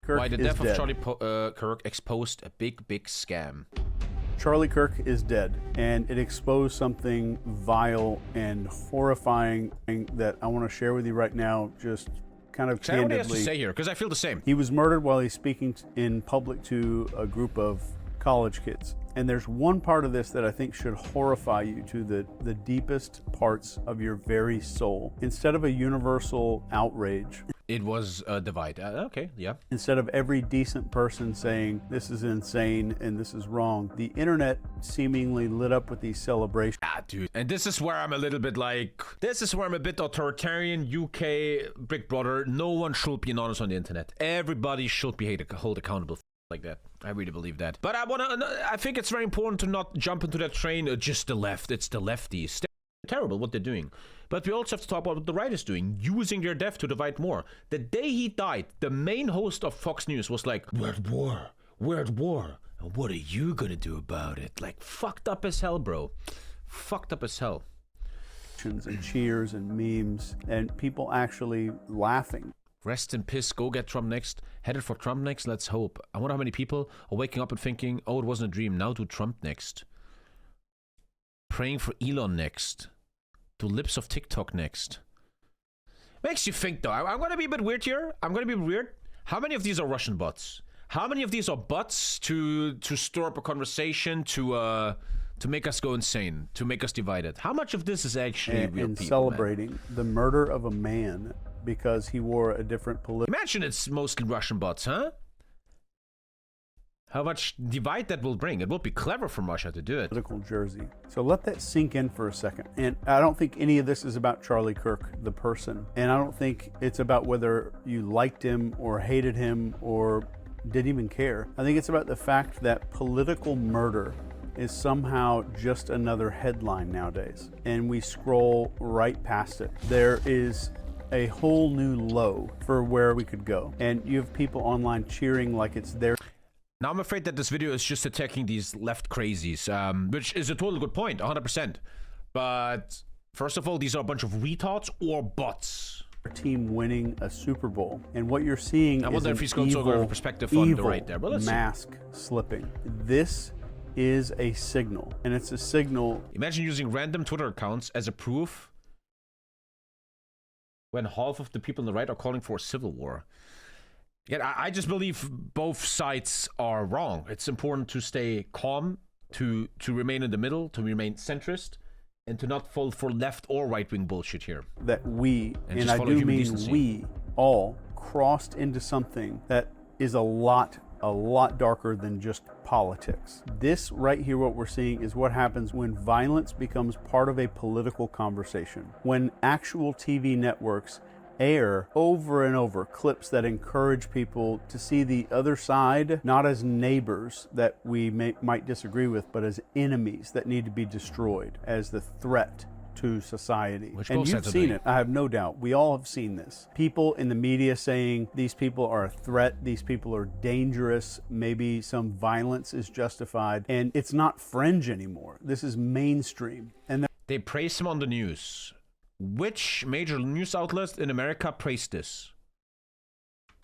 Kirk Why the is death dead. of Charlie Kirk exposed a big scam. Charlie Kirk is dead, and it exposed something vile and horrifying that I want to share with you right now, just kind of Say what he has to candidly. say here, because I feel the same. He was murdered while he's speaking in public to a group of college kids. And there's one part of this that I think should horrify you to the deepest parts of your very soul. Instead of a universal outrage, It was a divide. Okay, yeah. instead of every decent person saying this is insane and this is wrong, the internet seemingly lit up with these celebrations. Ah, dude. And this is where I'm a little bit like, this is where I'm a bit authoritarian, UK, Big Brother. No one should be anonymous on the internet. Everybody should be held accountable for like that. I really believe that. But I think it's very important to not jump into that train, just the left. It's the lefties. Terrible what they're doing. But we also have to talk about what the right is doing, using their death to divide more. The day he died, the main host of Fox News was like, we're at war. We're at war. And what are you gonna do about it? Like, fucked up as hell, bro. Fucked up as hell. And cheers and memes and people actually laughing. Rest in piss, go get Trump next. Headed for Trump next, let's hope. I wonder how many people are waking up and thinking, oh, it wasn't a dream, now do Trump next. Praying for Elon next. Do lips of TikTok next. Makes you think though. I'm gonna be a bit weird here. How many of these are Russian bots? How many of these are bots to stir up a conversation, to make us go insane, to make us divided? How much of this is actually real and people, celebrating man? the murder of a man because he wore a different political. Imagine it's mostly Russian bots, huh? How much divide that will bring. It will be clever from Russia to do it. Jersey. So let that sink in for a second. And I don't think any of this is about Charlie Kirk, the person. And I don't think it's about whether you liked him or hated him or didn't even care. I think it's about the fact that political murder is somehow just another headline nowadays. And we scroll right past it. There is a whole new low for where we could go. And you have people online cheering like it's their. Now, I'm afraid that this video is just attacking these left crazies, which is a totally good point, 100%. But first of all, these are a bunch of retards or bots. Team winning a Super Bowl, and what you're seeing I is wonder if he's going to go over perspective on the right there. But let's mask slipping. This is a signal, and it's a signal. Imagine using random Twitter accounts as a proof when half of the people on the right are calling for a civil war. Yeah, I just believe both sides are wrong. It's important to stay calm, to remain in the middle, to remain centrist, and to not fall for left or right-wing bullshit here. That we, and I do mean we, all crossed into something that is a lot darker than just politics. This right here, what we're seeing, is what happens when violence becomes part of a political conversation. When actual TV networks air over and over clips that encourage people to see the other side not as neighbors that we might disagree with, but as enemies that need to be destroyed, as the threat to society. And you've seen it, I have no doubt. We all have seen this. People in the media saying these people are a threat, these people are dangerous, maybe some violence is justified, and it's not fringe anymore. This is mainstream. And they praise him on the news. Which major news outlets in America praised this?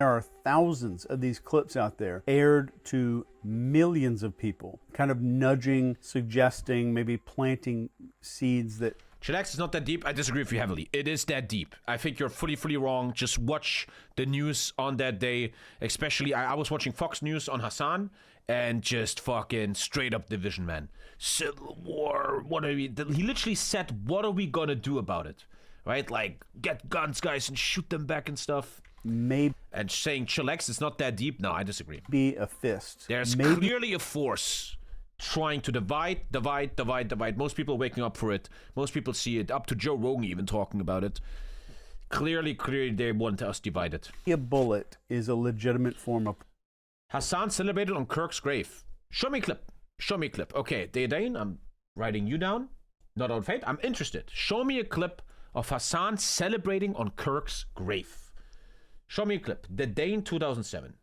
There are thousands of these clips out there aired to millions of people, kind of nudging, suggesting, maybe planting seeds that... Chillax is not that deep. I disagree with you heavily. It is that deep. I think you're fully wrong. Just watch the news on that day. Especially, I was watching Fox News on Hassan, and just fucking straight up division, man. Civil war. What are we? He literally said, what are we gonna do about it? Right? Like, get guns, guys, and shoot them back and stuff. Maybe. And saying chillax is not that deep. No, I disagree. Be a fist. There's clearly a force trying to divide. Most people are waking up for it. Most people see it. Up to Joe Rogan even talking about it. Clearly they want us divided. A bullet is a legitimate form of... Hassan celebrated on Kirk's grave. Show me a clip. Show me a clip. Okay, Dane, I'm writing you down. Not on fate. I'm interested. Show me a clip of Hassan celebrating on Kirk's grave. Show me a clip. The Dane 2007.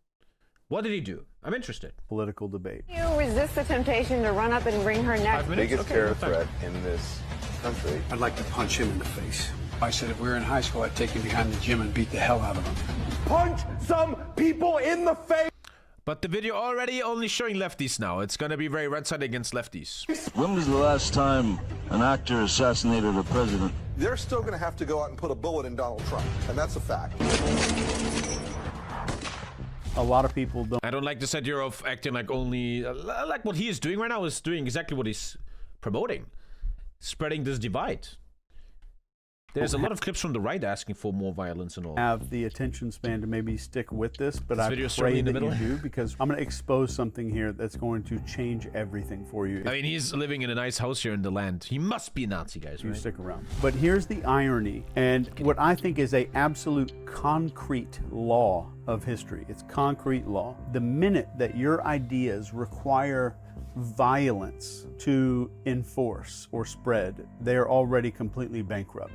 What did he do? I'm interested. Political debate. You resist the temptation to run up and wring her neck. Biggest terror threat in this country. I'd like to punch him in the face. I said if we were in high school, I'd take him behind the gym and beat the hell out of him. punch some people in the face. But the video already only showing lefties now. It's gonna be very red-sided against lefties. When was the last time an actor assassinated a president? They're still going to have to go out and put a bullet in Donald Trump, and that's a fact. A lot of people don't. I don't like this idea of acting like only... like what he is doing right now is doing exactly what he's promoting. Spreading this divide. There's a lot of clips from the right asking for more violence and all. Have the attention span to maybe stick with this, but I pray that you do, because I'm going to expose something here that's going to change everything for you. I mean, he's living in a nice house here in the land. He must be a Nazi, guys, right? You stick around. But here's the irony, and what I think is a absolute concrete law of history. It's concrete law. The minute that your ideas require violence to enforce or spread, they are already completely bankrupt.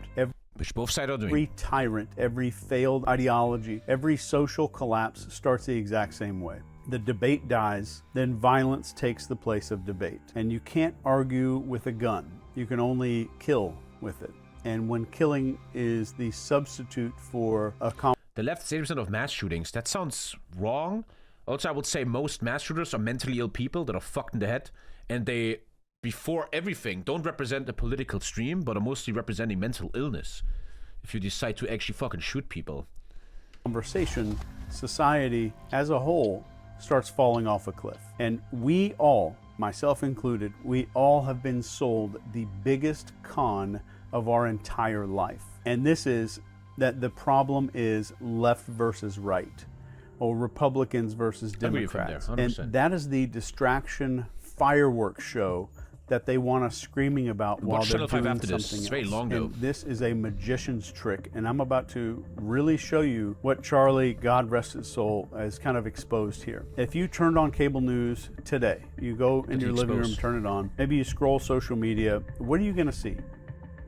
Which both sides are doing. Every tyrant, every failed ideology, every social collapse starts the exact same way. The debate dies, then violence takes the place of debate. And you can't argue with a gun. You can only kill with it. And when killing is the substitute for a the left 80% of mass shootings, that sounds wrong. Also, I would say most mass shooters are mentally ill people that are fucked in the head, and they, before everything, don't represent a political stream, but are mostly representing mental illness. If you decide to actually fucking shoot people. Conversation, society as a whole starts falling off a cliff. And we all, myself included, we all have been sold the biggest con of our entire life. And this is that the problem is left versus right, or Republicans versus Democrats. And that is the distraction fireworks show that they want us screaming about while they're doing something else. It's very long, though. And this is a magician's trick, and I'm about to really show you what Charlie, God rest his soul, has kind of exposed here. If you turned on cable news today, you go in your living room, turn it on, maybe you scroll social media, what are you going to see?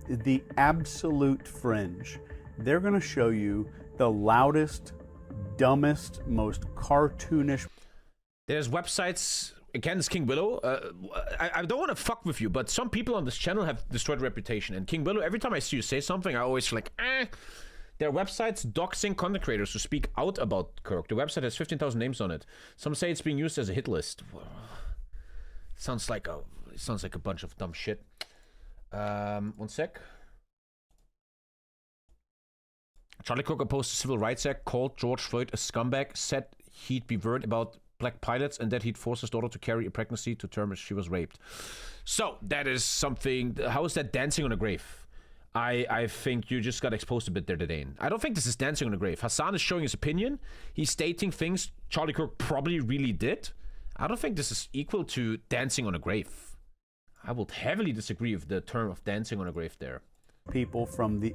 The absolute fringe. They're going to show you the loudest, dumbest, most cartoonish. There's websites against King Willow. I don't want to fuck with you, but some people on this channel have destroyed reputation. And King Willow, every time I see you say something, I always feel like, There are websites doxing content creators who speak out about Kirk. The website has 15,000 names on it. Some say it's being used as a hit list. Sounds like a bunch of dumb shit. One sec. Charlie Kirk opposed the Civil Rights Act, called George Floyd a scumbag, said he'd be worried about black pilots, and that he'd force his daughter to carry a pregnancy to term if she was raped. So, that is something... How is that dancing on a grave? I think you just got exposed a bit there today. I don't think this is dancing on a grave. Hassan is showing his opinion. He's stating things Charlie Kirk probably really did. I don't think this is equal to dancing on a grave. I would heavily disagree with the term of dancing on a grave there. People from the...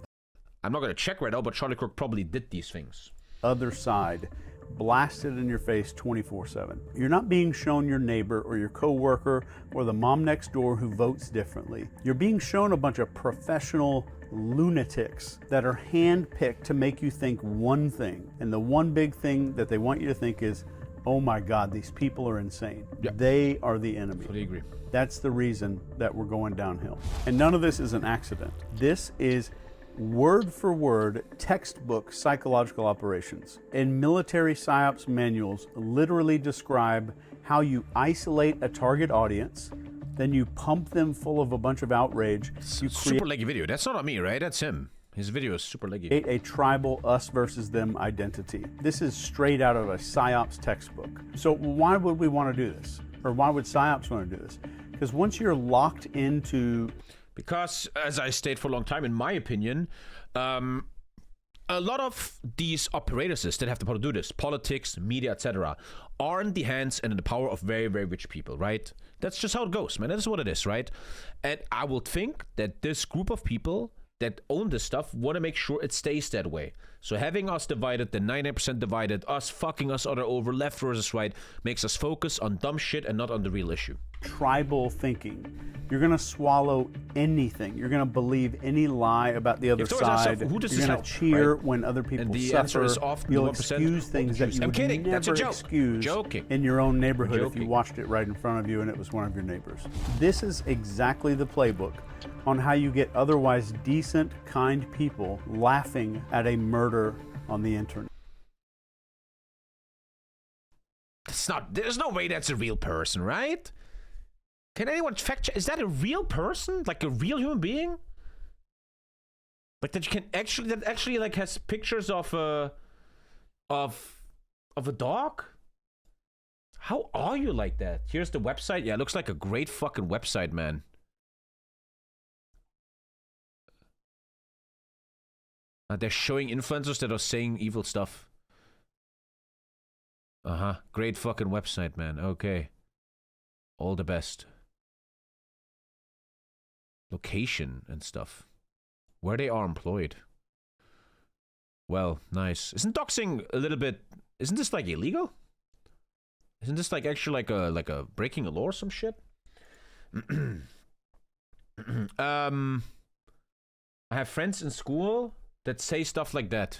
I'm not going to check right now, but Charlie Kirk probably did these things. Other side, blasted in your face 24/7. You're not being shown your neighbor or your coworker or the mom next door who votes differently. You're being shown a bunch of professional lunatics that are handpicked to make you think one thing. And the one big thing that they want you to think is, oh my God, these people are insane. Yep. They are the enemy. Totally agree. That's the reason that we're going downhill. And none of this is an accident. This is word for word textbook psychological operations. And military psyops manuals literally describe how you isolate a target audience, then you pump them full of a bunch of outrage. You super leggy video. That's not on me, right? That's him. His video is super leggy. Create a tribal us versus them identity. This is straight out of a psyops textbook. So why would we want to do this? Or why would psyops want to do this? Because once you're locked into... Because, as I stated for a long time, in my opinion, a lot of these operators that have the power to do this, politics, media, etc., are in the hands and in the power of very, very rich people, right? That's just how it goes, man. That is what it is, right? And I would think that this group of people that own this stuff want to make sure it stays that way. So having us divided, the 99% divided, us fucking us other over, left versus right, makes us focus on dumb shit and not on the real issue. Tribal thinking. You're going to swallow anything. You're going to believe any lie about the other side. You're going to cheer when other people and the suffer. Answer is often You'll excuse things that you would never excuse in your own neighborhood if you watched it right in front of you and it was one of your neighbors. This is exactly the playbook on how you get otherwise decent, kind people laughing at a murder on the internet. It's not. There's no way that's a real person, right? Can anyone fact check? Is that a real person? Like a real human being? Like that you can actually, that actually like has pictures of a dog? How are you like that? Here's the website. Yeah, it looks like a great fucking website, man. They're showing influencers that are saying evil stuff. Uh-huh. Great fucking website, man. Okay. All the best. Location and stuff. Where they are employed. Well, nice. Isn't doxing a little bit... Isn't this like illegal? Isn't this like actually like a breaking a law or some shit? I have friends in school that say stuff like that.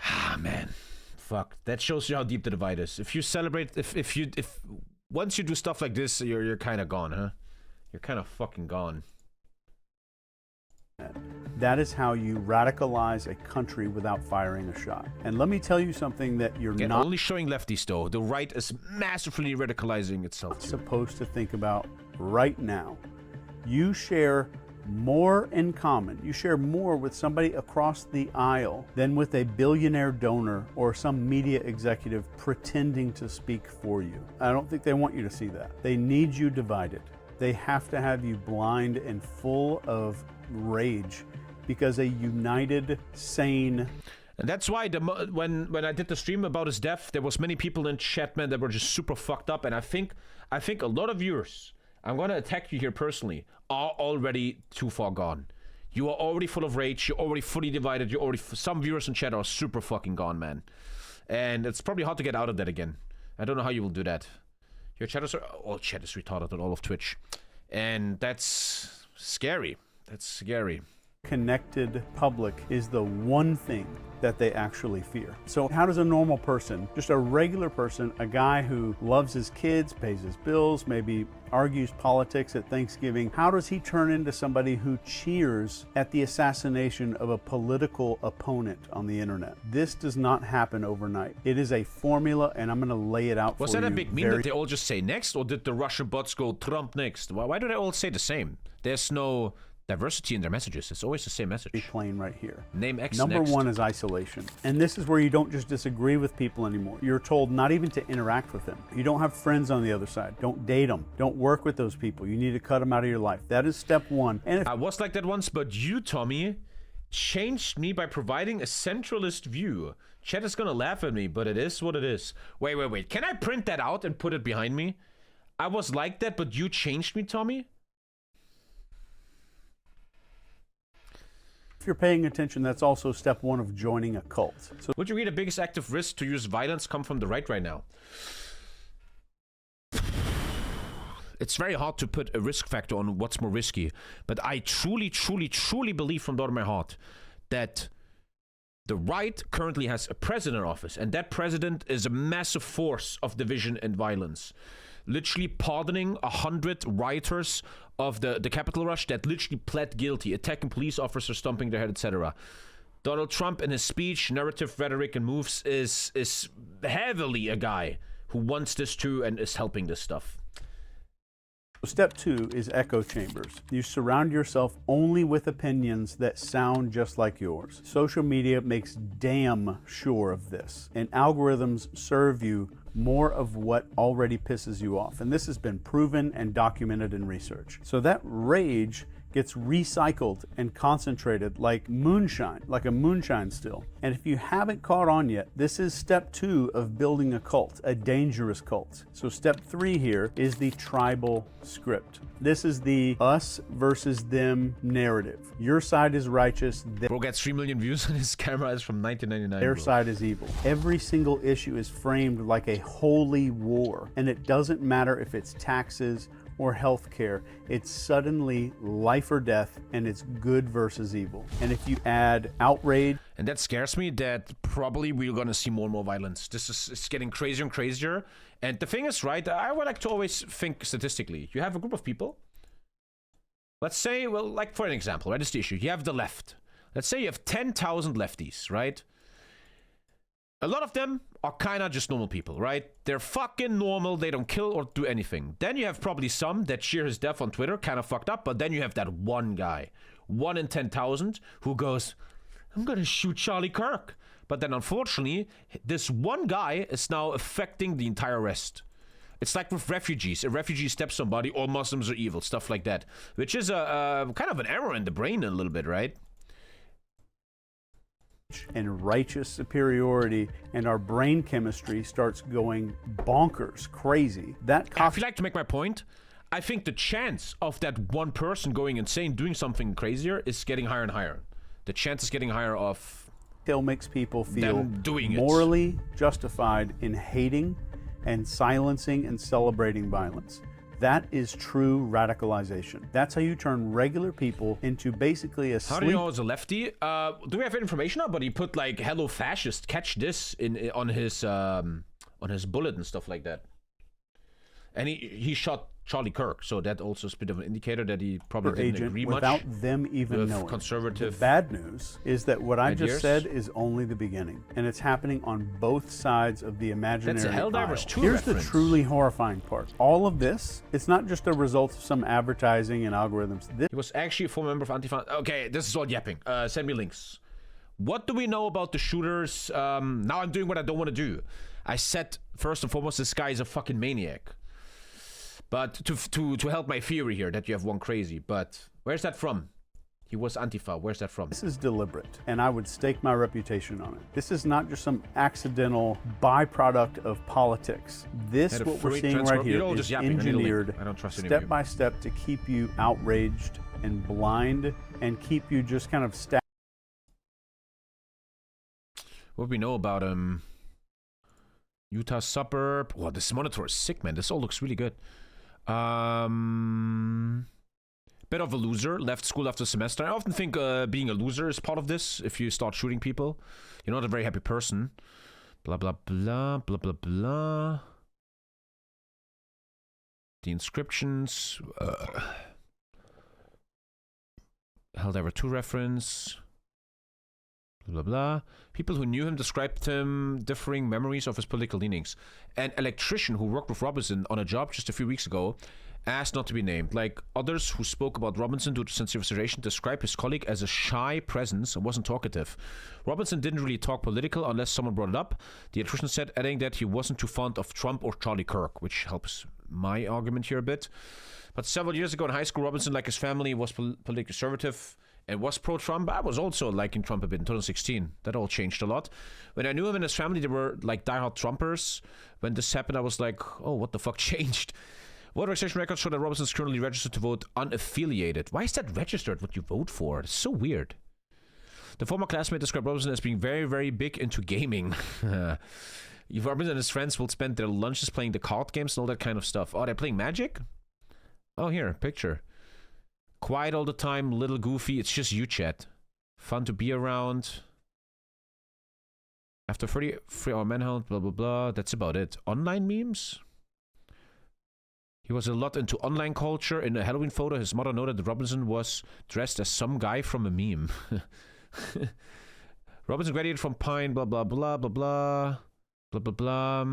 Ah, man. Fuck. That shows you how deep the divide is. If you celebrate... If once you do stuff like this, you're kind of gone, huh? You're kind of fucking gone. That is how you radicalize a country without firing a shot. And let me tell you something that you're not only showing lefties, though. The right is massively radicalizing itself. Supposed to think about right now. You share more in common. You share more with somebody across the aisle than with a billionaire donor or some media executive pretending to speak for you. I don't think they want you to see that. They need you divided. They have to have you blind and full of rage because a united, sane... And that's why when I did the stream about his death, there was many people in chat, man, that were just super fucked up. And I think a lot of viewers, I'm going to attack you here personally, are already too far gone. You are already full of rage. You're already fully divided. You're already... Some viewers in chat are super fucking gone, man. And it's probably hard to get out of that again. I don't know how you will do that. Your chat is... All chat is retarded on all of Twitch. And that's scary. That's scary. Connected public is the one thing that they actually fear. So how does a normal person, just a regular person, a guy who loves his kids, pays his bills, maybe argues politics at Thanksgiving, how does he turn into somebody who cheers at the assassination of a political opponent on the internet? This does not happen overnight. It is a formula, and I'm going to lay it out for you. Was that a big meme that they all just say next, or did the Russian bots go Trump next? Why do they all say the same? There's no diversity in their messages. It's always the same message. Plain right here. Name X Number next. one is isolation. And this is where you don't just disagree with people anymore. You're told not even to interact with them. You don't have friends on the other side. Don't date them. Don't work with those people. You need to cut them out of your life. That is step one. And if I was like that once, but you, Tommy, changed me by providing a centralist view. Chat is gonna laugh at me, but it is what it is. Wait. Can I print that out and put it behind me? I was like that, but you changed me, Tommy? you're paying attention, that's also step one of joining a cult. So would you agree the biggest active risk to use violence come from the right now? It's very hard to put a risk factor on what's more risky, but I truly believe from the bottom of my heart that the right currently has a president in office, and that president is a massive force of division and violence. Literally pardoning 100 rioters of the Capitol rush that literally pled guilty, attacking police officers, stomping their head, etc. Donald Trump, in his speech, narrative, rhetoric, and moves, is heavily a guy who wants this too and is helping this stuff. Step two is echo chambers. You surround yourself only with opinions that sound just like yours. Social media makes damn sure of this, and algorithms serve you more of what already pisses you off. And this has been proven and documented in research. So that rage gets recycled and concentrated like moonshine, like a moonshine still. And if you haven't caught on yet, this is step two of building a cult, a dangerous cult. So step three here is the tribal script. This is the us versus them narrative. Your side is righteous. Bro gets 3 million views on his camera is from 1999. Their side is evil. Every single issue is framed like a holy war. And it doesn't matter if it's taxes or healthcare, it's suddenly life or death, and it's good versus evil. And if you add outrage, and that scares me, that probably we're gonna see more and more violence. This is it's getting crazier and crazier. And the thing is, right, I would like to always think statistically. You have a group of people, let's say, well, like for an example, right, this is the issue. You have the left. Let's say you have 10,000 lefties, right? A lot of them are kind of just normal people, right? They're fucking normal. They don't kill or do anything. Then you have probably some that cheer his death on Twitter, kind of fucked up. But then you have that one guy, 1 in 10,000, who goes, I'm gonna shoot Charlie Kirk. But then unfortunately, this one guy is now affecting the entire rest. It's like with refugees. A refugee steps somebody, all Muslims are evil, stuff like that. Which is a kind of an error in the brain a little bit, right? And righteous superiority, and our brain chemistry starts going bonkers, crazy. If you like to make my point, I think the chance of that one person going insane, doing something crazier, is getting higher and higher. The chance is getting higher of Still makes people feel doing morally justified in hating and silencing and celebrating violence. That is true radicalization. That's how you turn regular people into basically a How do you know it's a lefty? Do we have information on? But he put like "Hello fascist, catch this" on his bullet and stuff like that. And he shot Charlie Kirk, so that also is a bit of an indicator that he probably didn't agree much without them even knowing. Conservative. The bad news is that what I ideas. just said is only the beginning, and it's happening on both sides of the imaginary That's a Helldivers 2 Here's reference. the truly horrifying part. All of this, it's not just a result of some advertising and algorithms. He was actually a former member of Antifa. Okay, this is all yapping. Send me links. What do we know about the shooters? Now I'm doing what I don't want to do. I said, first and foremost, this guy is a fucking maniac. But to help my theory here that you have one crazy. But where's that from? He was Antifa. Where's that from? This is deliberate, and I would stake my reputation on it. This is not just some accidental byproduct of politics. This, what we're seeing right here, is engineered step by step to keep you outraged and blind and keep you just kind of stagnant. What we know about Utah suburb. Wow, this monitor is sick, man. This all looks really good. Bit of a loser. Left school after a semester. I often think being a loser is part of this. If you start shooting people, you're not a very happy person. Blah blah blah blah blah blah. The inscriptions. Helldivers 2 reference. Blah, blah, blah. People who knew him described him differing memories of his political leanings. An electrician who worked with Robinson on a job just a few weeks ago asked not to be named. Like others who spoke about Robinson due to sensitivization, described his colleague as a shy presence and wasn't talkative. Robinson didn't really talk political unless someone brought it up. The electrician said, adding that he wasn't too fond of Trump or Charlie Kirk, which helps my argument here a bit. But several years ago in high school, Robinson, like his family, was politically conservative and was pro-Trump. I was also liking Trump a bit in 2016. That all changed a lot. When I knew him and his family, they were like diehard Trumpers. When this happened, I was like, oh, what the fuck changed? Voter registration records show that Robinson is currently registered to vote unaffiliated. Why is that registered what you vote for? It's so weird. The former classmate described Robinson as being very, very big into gaming. Robinson and his friends will spend their lunches playing the card games and all that kind of stuff. Oh, they're playing Magic? Oh, here, picture. Quiet all the time, little goofy. It's just you, chat. Fun to be around. After 33-hour manhunt, blah, blah, blah. That's about it. Online memes? He was a lot into online culture. In a Halloween photo, his mother noted that Robinson was dressed as some guy from a meme. Robinson graduated from Pine, blah, blah, blah, blah, blah. Blah, blah, blah.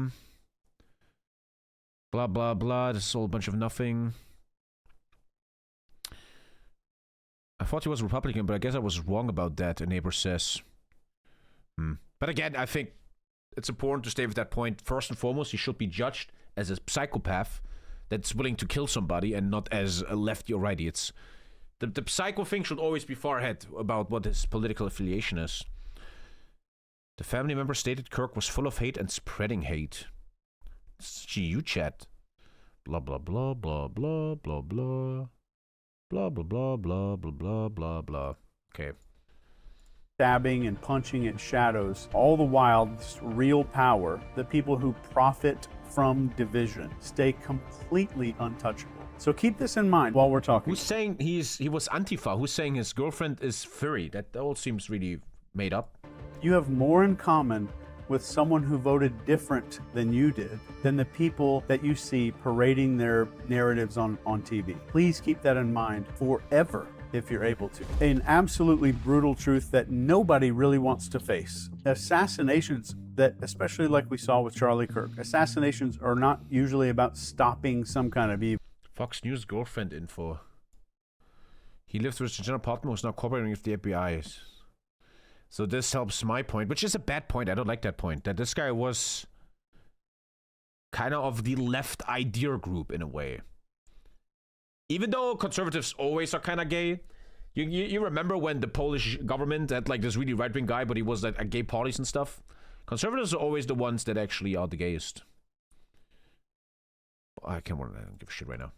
Blah, blah, blah. This is all a bunch of nothing. I thought he was Republican, but I guess I was wrong about that, a neighbor says. But again, I think it's important to stay with that point. First and foremost, he should be judged as a psychopath that's willing to kill somebody and not as a lefty or righty. It's the psycho thing should always be far ahead about what his political affiliation is. The family member stated Kirk was full of hate and spreading hate. It's GU chat. Blah, blah, blah, blah, blah, blah, blah. Blah, blah, blah, blah, blah, blah, blah, blah. Okay. Stabbing and punching at shadows, all the while, this real power, the people who profit from division stay completely untouchable. So keep this in mind while we're talking. Who's saying he was Antifa? Who's saying his girlfriend is furry? That all seems really made up. You have more in common with someone who voted different than you did than the people that you see parading their narratives on TV. Please keep that in mind forever if you're able to. An absolutely brutal truth that nobody really wants to face. Assassinations that, especially like we saw with Charlie Kirk, assassinations are not usually about stopping some kind of evil. Fox News girlfriend info. He lived with a general partner who's now cooperating with the FBI. So this helps my point, which is a bad point. I don't like that point. That this guy was kind of the left idea group in a way. Even though conservatives always are kind of gay. You remember when the Polish government had like this really right-wing guy, but he was at gay parties and stuff? Conservatives are always the ones that actually are the gayest. I don't give a shit right now.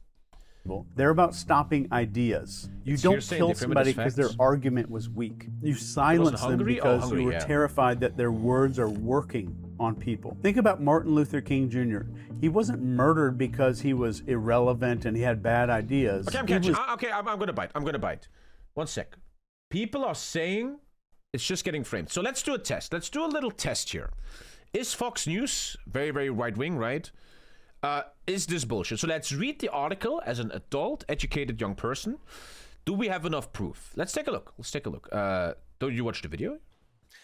They're about stopping ideas. You don't kill somebody because their argument was weak. You silence them because you were terrified that their words are working on people. Think about Martin Luther King Jr. He wasn't murdered because he was irrelevant and he had bad ideas. Okay, I'm catching. Okay, I'm gonna bite. I'm gonna bite. One sec. People are saying it's just getting framed. So let's do a test. Let's do a little test here. Is Fox News very, very right-wing, right? Is this bullshit? So let's read the article as an adult, educated young person. Do we have enough proof? Let's take a look. Let's take a look. Don't you watch the video?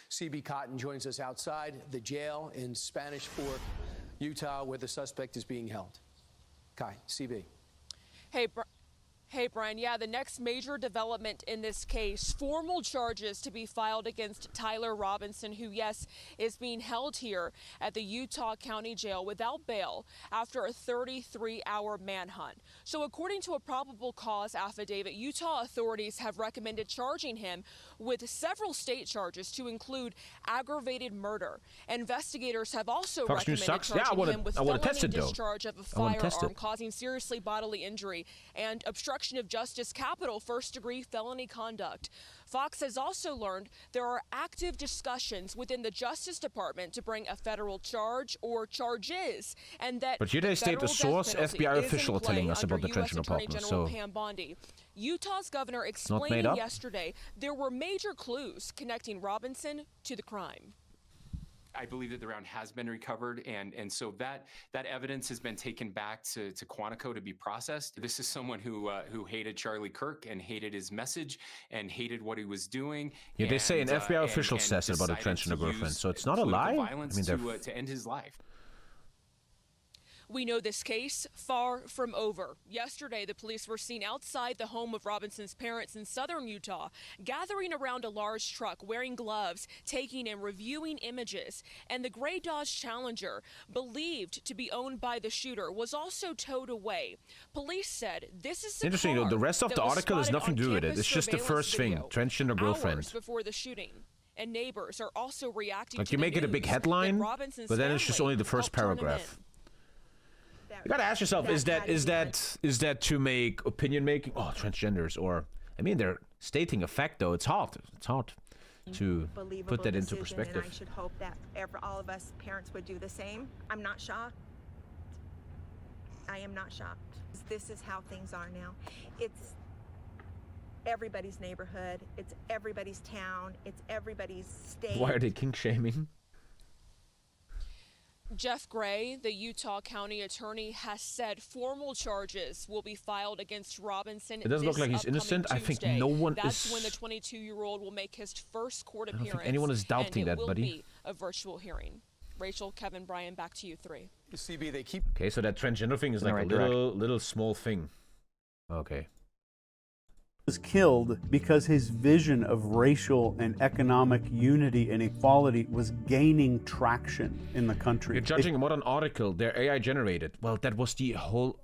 CB Cotton joins us outside the jail in Spanish Fork, Utah, where the suspect is being held. Kai, CB. Hey, Brian. Yeah, the next major development in this case, formal charges to be filed against Tyler Robinson, who, yes, is being held here at the Utah County Jail without bail after a 33-hour manhunt. So according to a probable cause affidavit, Utah authorities have recommended charging him with several state charges to include aggravated murder. Investigators have also recommended charging him with felony discharge of a firearm causing seriously bodily injury and obstruction of justice, capital first-degree felony conduct. Fox has also learned there are active discussions within the Justice Department to bring a federal charge or charges, and that but here they state a source FBI official telling us about the Trenchant apartment. So Pam Bondi. Utah's governor explained yesterday there were major clues connecting Robinson to the crime. I believe that the round has been recovered, and so that evidence has been taken back to Quantico to be processed. This is someone who hated Charlie Kirk and hated his message and hated what he was doing. Yeah, they say an FBI official says it about a Trenchant girlfriend, so it's not a lie. I mean, to end his life. We know this case far from over. Yesterday, the police were seen outside the home of Robinson's parents in southern Utah, gathering around a large truck, wearing gloves, taking and reviewing images. And the gray Dodge Challenger, believed to be owned by the shooter, was also towed away. Police said this is interesting. Though, the rest of the article has nothing to do with it. It's just the first thing, Trenchant or girlfriend. Hours before the shooting. And neighbors are also reacting like to you make it a big headline, but then it's just only the first paragraph. You gotta ask yourself: is that to make opinion making? Oh, transgenders, or I mean, they're stating a fact, though. It's hard. It's hard to put that into perspective. And I should hope that all of us parents would do the same. I'm not shocked. I am not shocked. This is how things are now. It's everybody's neighborhood. It's everybody's town. It's everybody's state. Why are they kink shaming? Jeff Gray, the Utah County attorney, has said formal charges will be filed against Robinson. It doesn't look like he's innocent. Tuesday. I think no one That's is. when the 22-year-old will make his first court appearance. I don't think anyone is doubting that, buddy. It will be a virtual hearing. Rachel, Kevin, Brian, back to you three. CB, they keep. Okay, so that transgender thing is like a little small thing. Okay. Was killed because his vision of racial and economic unity and equality was gaining traction in the country. You're judging a modern article. They're AI generated. Well, that was the whole.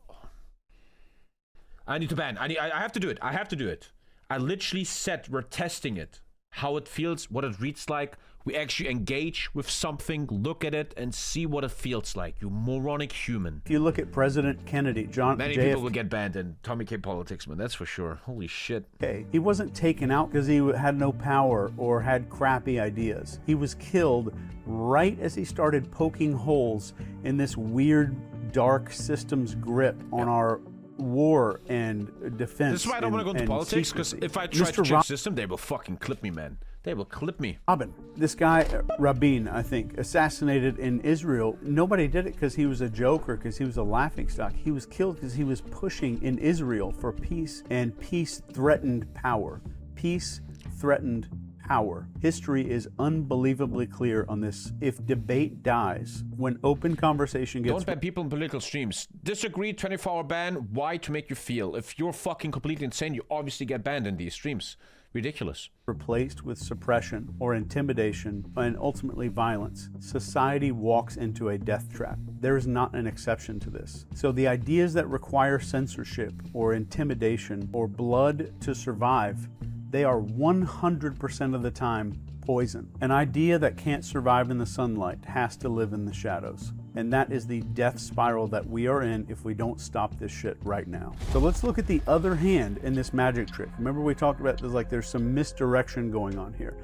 I need to ban. I have to do it. I have to do it. I literally said we're testing it. How it feels, what it reads like. We actually engage with something, look at it, and see what it feels like. You moronic human. If you look at President Kennedy, many people will get banned in TommyKay politics, man. That's for sure. Holy shit. Okay, he wasn't taken out because he had no power or had crappy ideas. He was killed right as he started poking holes in this weird, dark system's grip on our war and defense. This is why I don't want to go into politics, because if I try to change the system, they will fucking clip me, man. They will clip me. Robin, this guy, Rabin, I think, assassinated in Israel. Nobody did it because he was a joke or because he was a laughingstock. He was killed because he was pushing in Israel for peace, and peace threatened power. Peace threatened power. History is unbelievably clear on this. If debate dies, when open conversation gets... Don't ban people in political streams. Disagree, 24-hour ban. Why? To make you feel. If you're fucking completely insane, you obviously get banned in these streams. Ridiculous. Replaced with suppression or intimidation and ultimately violence, society walks into a death trap. There is not an exception to this. So the ideas that require censorship or intimidation or blood to survive, they are 100% of the time poison. An idea that can't survive in the sunlight has to live in the shadows. And that is the death spiral that we are in if we don't stop this shit right now. So let's look at the other hand in this magic trick. Remember we talked about there's some misdirection going on here.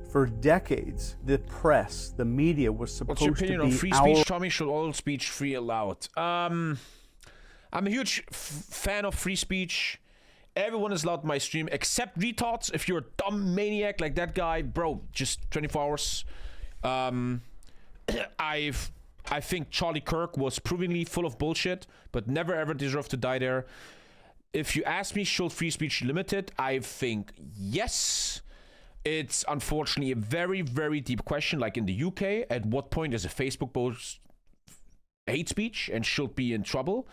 For decades, the press, the media was supposed to be... What's your opinion on free speech, Tommy? Should all speech free allowed? I'm a huge fan of free speech. Everyone is allowed in my stream except retards. If you're a dumb maniac like that guy, bro, just 24 hours. I think Charlie Kirk was provingly full of bullshit, but never ever deserved to die there. If you ask me, should free speech be limited? I think yes. It's unfortunately a very, very deep question. Like in the UK, at what point is a Facebook post hate speech and should be in trouble?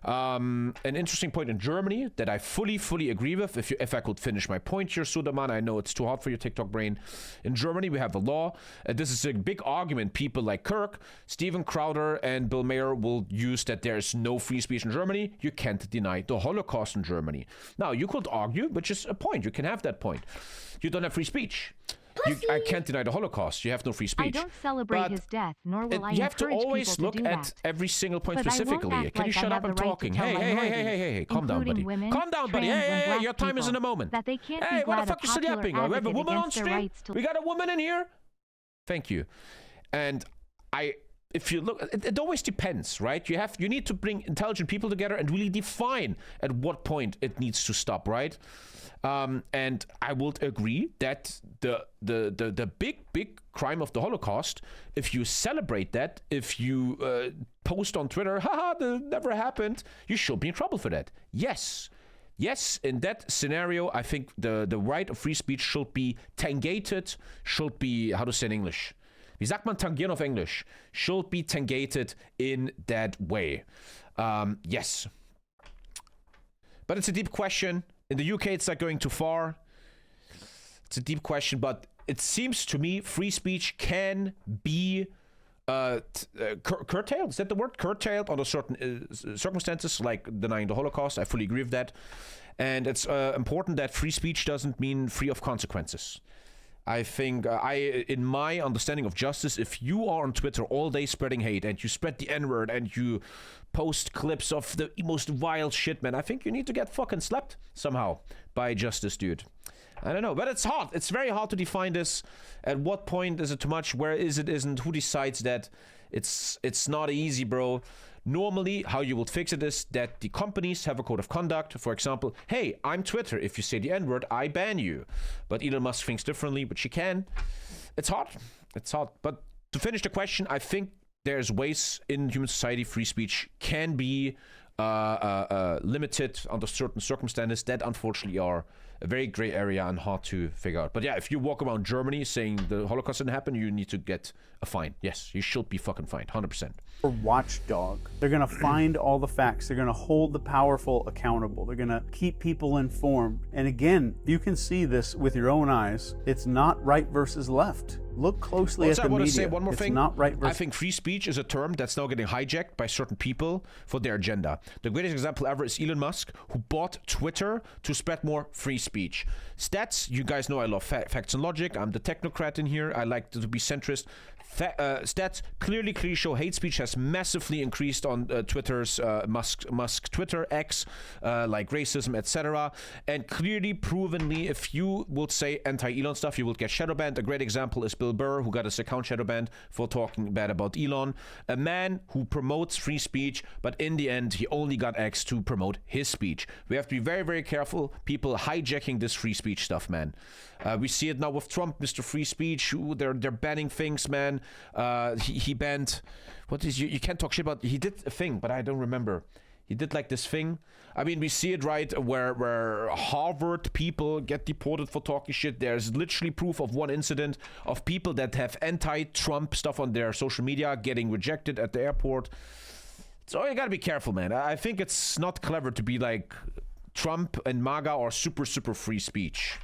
An interesting point in Germany that I fully agree with. If I could finish my point here, Suderman, I know it's too hard for your TikTok brain. In Germany, we have a law. This is a big argument. People like Kirk, Steven Crowder, and Bill Mayer will use that there is no free speech in Germany. You can't deny the Holocaust in Germany. Now, you could argue, which is a point. You can have that point. You don't have free speech. I can't deny the Holocaust. You have no free speech. I don't celebrate his death, nor will I encourage people to do that. You have to always look at every single point specifically. Can you shut up? I'm talking. Hey, calm down, buddy. Calm down, buddy. Hey, your time is in a moment. Hey, what the fuck you still yapping? We have a woman on stream? We got a woman in here? Thank you. And if you look, it always depends, right? You need to bring intelligent people together and really define at what point it needs to stop, right? And I would agree that the big crime of the Holocaust, if you celebrate that, if you post on Twitter, haha, that never happened, you should be in trouble for that. Yes, in that scenario, I think the right of free speech should be tangated, should be, how to say in English? Wie sagt man tangieren auf Englisch? Should be tangated in that way. Yes. But it's a deep question. In the UK, it's not going too far. It's a deep question, but it seems to me free speech can be curtailed. Is that the word? Curtailed under certain circumstances, like denying the Holocaust. I fully agree with that. And it's important that free speech doesn't mean free of consequences. I think, in my understanding of justice, if you are on Twitter all day spreading hate and you spread the N-word and you post clips of the most vile shit, man, I think you need to get fucking slapped somehow by justice, dude. I don't know, but it's hard. It's very hard to define this. At what point is it too much? Where is it isn't? Who decides that? It's not easy, bro. Normally, how you would fix it is that the companies have a code of conduct. For example, hey, I'm Twitter. If you say the N-word, I ban you. But Elon Musk thinks differently, but she can. It's hard. It's hard. But to finish the question, I think there's ways in human society free speech can be limited under certain circumstances that unfortunately are a very gray area and hard to figure out. But yeah, if you walk around Germany saying the Holocaust didn't happen, you need to get a fine. Yes, you should be fucking fined, 100%. Or watchdog. They're going to find all the facts. They're going to hold the powerful accountable. They're going to keep people informed. And again, you can see this with your own eyes. It's not right versus left. Look closely at the media. I want to say one more thing. Not right versus... I think free speech is a term that's now getting hijacked by certain people for their agenda. The greatest example ever is Elon Musk, who bought Twitter to spread more free speech. Stats, you guys know I love facts and logic. I'm the technocrat in here. I like to be centrist. Stats clearly show hate speech has massively increased on Twitter's Musk Twitter X, like racism, etc. And clearly, provenly, if you would say anti-Elon stuff, you will get shadow banned. A great example is Bill Burr, who got his account shadow banned for talking bad about Elon. A man who promotes free speech, but in the end, he only got X to promote his speech. We have to be very, very careful. People hijacking this free speech stuff, man. We see it now with Trump, Mr. Free Speech. They're banning things, man. He banned, what is you can't talk shit about. He did a thing, but I don't remember. He did like this thing. I mean, we see it, right, where Harvard people get deported for talking shit. There's literally proof of one incident of people that have anti-Trump stuff on their social media getting rejected at the airport. So you gotta be careful, man. I think it's not clever to be like Trump and MAGA are super, super free speech.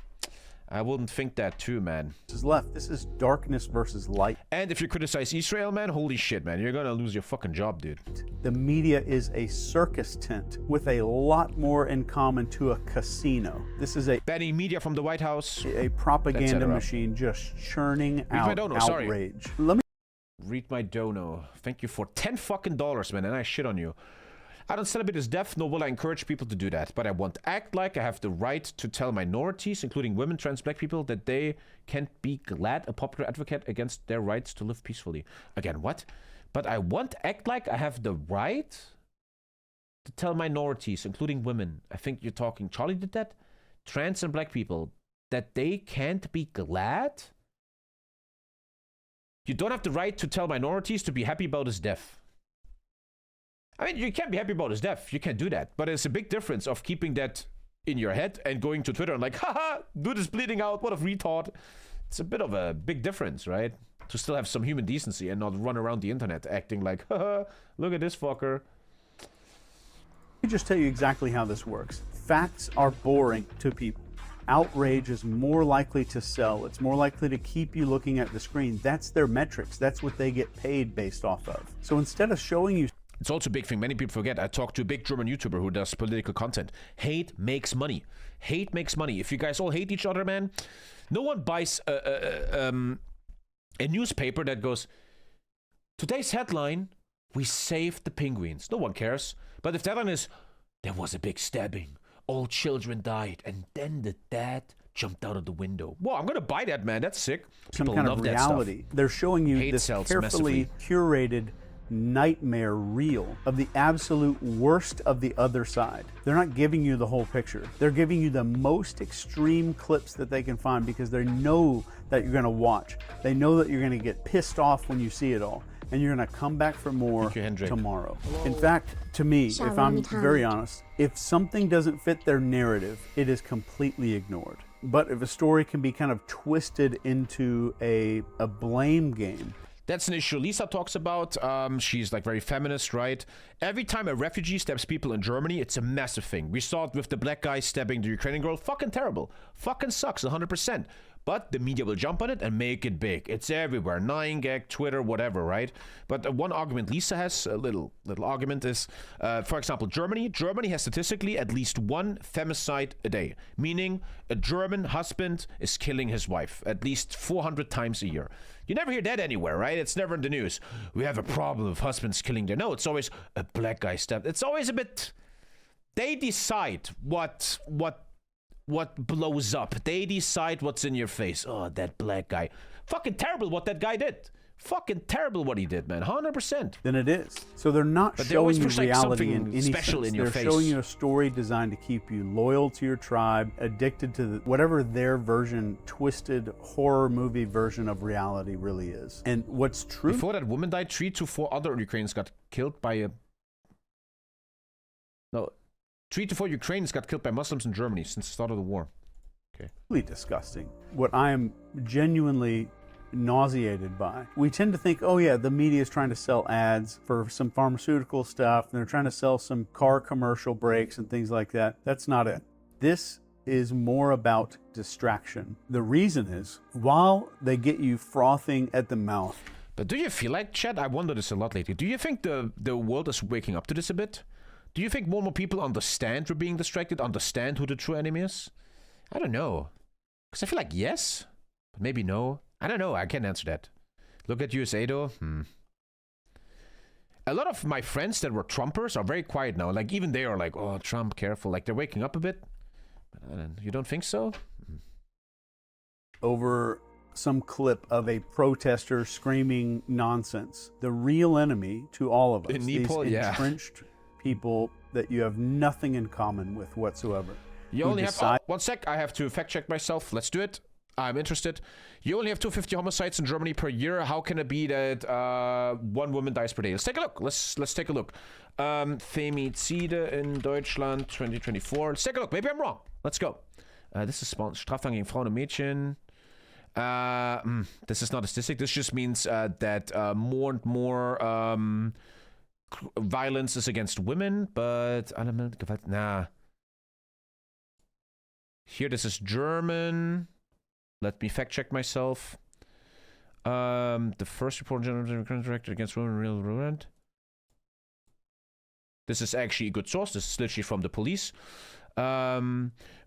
I wouldn't think that too, man. This is left. This is darkness versus light. And if you criticize Israel, man, holy shit, man. You're gonna lose your fucking job, dude. The media is a circus tent with a lot more in common to a casino. This is a banning media from the White House. A propaganda machine just churning out outrage. Let me read my dono. Thank you for $10 fucking, man, and I shit on you. I don't celebrate his death, nor will I encourage people to do that. But I want to act like I have the right to tell minorities, including women, trans, black people, that they can't be glad a popular advocate against their rights to live peacefully. Again, what? But I want to act like I have the right to tell minorities, including women. I think you're talking, Charlie did that? Trans and black people, that they can't be glad? You don't have the right to tell minorities to be happy about his death. I mean, you can't be happy about his death. You can't do that. But it's a big difference of keeping that in your head and going to Twitter and like, haha, dude is bleeding out. What a retard. It's a bit of a big difference, right? To still have some human decency and not run around the internet acting like, haha, look at this fucker. Let me just tell you exactly how this works. Facts are boring to people. Outrage is more likely to sell. It's more likely to keep you looking at the screen. That's their metrics. That's what they get paid based off of. So instead of showing you... It's also a big thing. Many people forget. I talked to a big German YouTuber who does political content. Hate makes money. Hate makes money. If you guys all hate each other, man, no one buys a newspaper that goes, today's headline, we saved the penguins. No one cares. But if the headline is, there was a big stabbing, all children died, and then the dad jumped out of the window. Well, I'm going to buy that, man. That's sick. People some kind of reality. They're showing you this carefully curated nightmare reel of the absolute worst of the other side. They're not giving you the whole picture. They're giving you the most extreme clips that they can find because they know that you're going to watch. They know that you're going to get pissed off when you see it all. And you're going to come back for more tomorrow. In fact, to me, if I'm very honest, if something doesn't fit their narrative, it is completely ignored. But if a story can be kind of twisted into a blame game, that's an issue Lisa talks about. She's like very feminist, right? Every time a refugee stabs people in Germany, it's a massive thing. We saw it with the black guy stabbing the Ukrainian girl. Fucking terrible. Fucking sucks 100%. But the media will jump on it and make it big. It's everywhere. 9gag, Twitter, whatever, right? But one argument Lisa has, a little argument is, for example, Germany. Germany has statistically at least one femicide a day. Meaning a German husband is killing his wife at least 400 times a year. You never hear that anywhere, right? It's never in the news. We have a problem of husbands killing their... No, it's always a black guy stabbed. It's always a bit... They decide what blows up. They decide what's in your face. Oh, that black guy. Fucking terrible what that guy did. Fucking terrible what he did, man. 100%. Then it is. So they're not showing you reality in any sense. In your they're showing you a story designed to keep you loyal to your tribe, addicted to whatever their version, twisted horror movie version of reality really is. And what's true... Before that woman died, 3 to 4 other Ukrainians got killed by a... No... 3 to 4 Ukrainians got killed by Muslims in Germany since the start of the war. Okay. Really disgusting. What I am genuinely nauseated by. We tend to think, oh yeah, the media is trying to sell ads for some pharmaceutical stuff, and they're trying to sell some car commercial breaks and things like that. That's not it. This is more about distraction. The reason is, while they get you frothing at the mouth. But do you feel like, Chad, I wonder this a lot lately, do you think the world is waking up to this a bit? Do you think more and more people understand we're being distracted, understand who the true enemy is? I don't know. Because I feel like yes, but maybe no. I don't know. I can't answer that. Look at USA though. A lot of my friends that were Trumpers are very quiet now. Like even they are like, oh, Trump, careful. Like they're waking up a bit. You don't think so? Over some clip of a protester screaming nonsense. The real enemy to all of us. In Nepal, these entrenched people that you have nothing in common with whatsoever. You only have... Oh, 1 sec. I have to fact check myself. Let's do it. I'm interested. You only have 250 homicides in Germany per year. How can it be that one woman dies per day? Let's take a look. Let's take a look. Femizide in Deutschland 2024. Let's take a look. Maybe I'm wrong. Let's go. This is Straftaten gegen Frauen und Mädchen. This is not a statistic. This just means that more and more violence is against women, but nah. Here, this is German. Let me fact check myself. The first report directed against women in real world. This is actually a good source. This is literally from the police.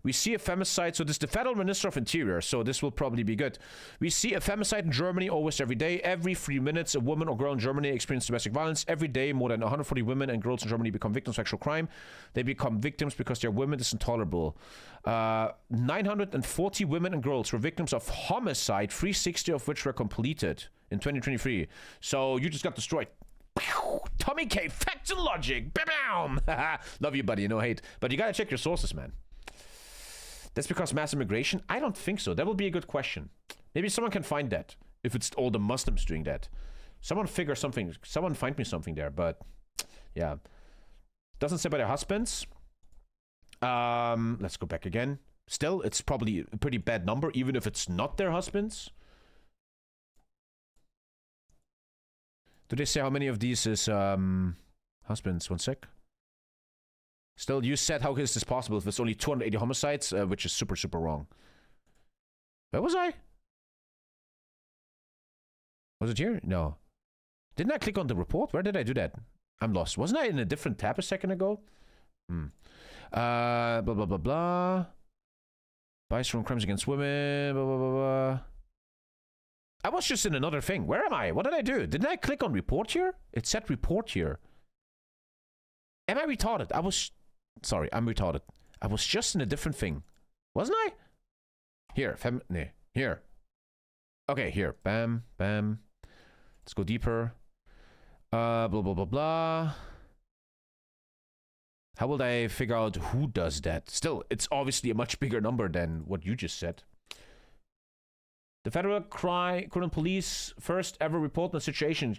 We see a femicide. So this is the Federal Minister of Interior. So this will probably be good. We see a femicide in Germany almost every day. Every 3 minutes, a woman or girl in Germany experiences domestic violence. Every day, more than 140 women and girls in Germany become victims of sexual crime. They become victims because they're women. This is intolerable. 940 women and girls were victims of homicide, 360 of which were completed in 2023. So you just got destroyed. TommyKay, facts and logic. Bam! Love you, buddy. No hate. But you gotta check your sources, man. That's because mass immigration? I don't think so. That will be a good question. Maybe someone can find that. If it's all the Muslims doing that. Someone figure something. Someone find me something there. But, yeah. Doesn't say by their husbands. Let's go back again. Still, it's probably a pretty bad number, even if it's not their husbands. Do they say how many of these is husbands? One sec. Still, you said how is this possible if it's only 280 homicides, which is super, super wrong. Where was I? Was it here? No. Didn't I click on the report? Where did I do that? I'm lost. Wasn't I in a different tab a second ago? Blah, blah, blah, blah. Bias from crimes against women, blah, blah, blah, blah. I was just in another thing. Where am I? What did I do? Didn't I click on report here? It said report here. Am I retarded? Sorry, I'm retarded. I was just in a different thing. Wasn't I? Here. Here. Okay, here. Bam. Bam. Let's go deeper. Blah, blah, blah, blah. How will I figure out who does that? Still, it's obviously a much bigger number than what you just said. The Federal Criminal Police first ever report on situation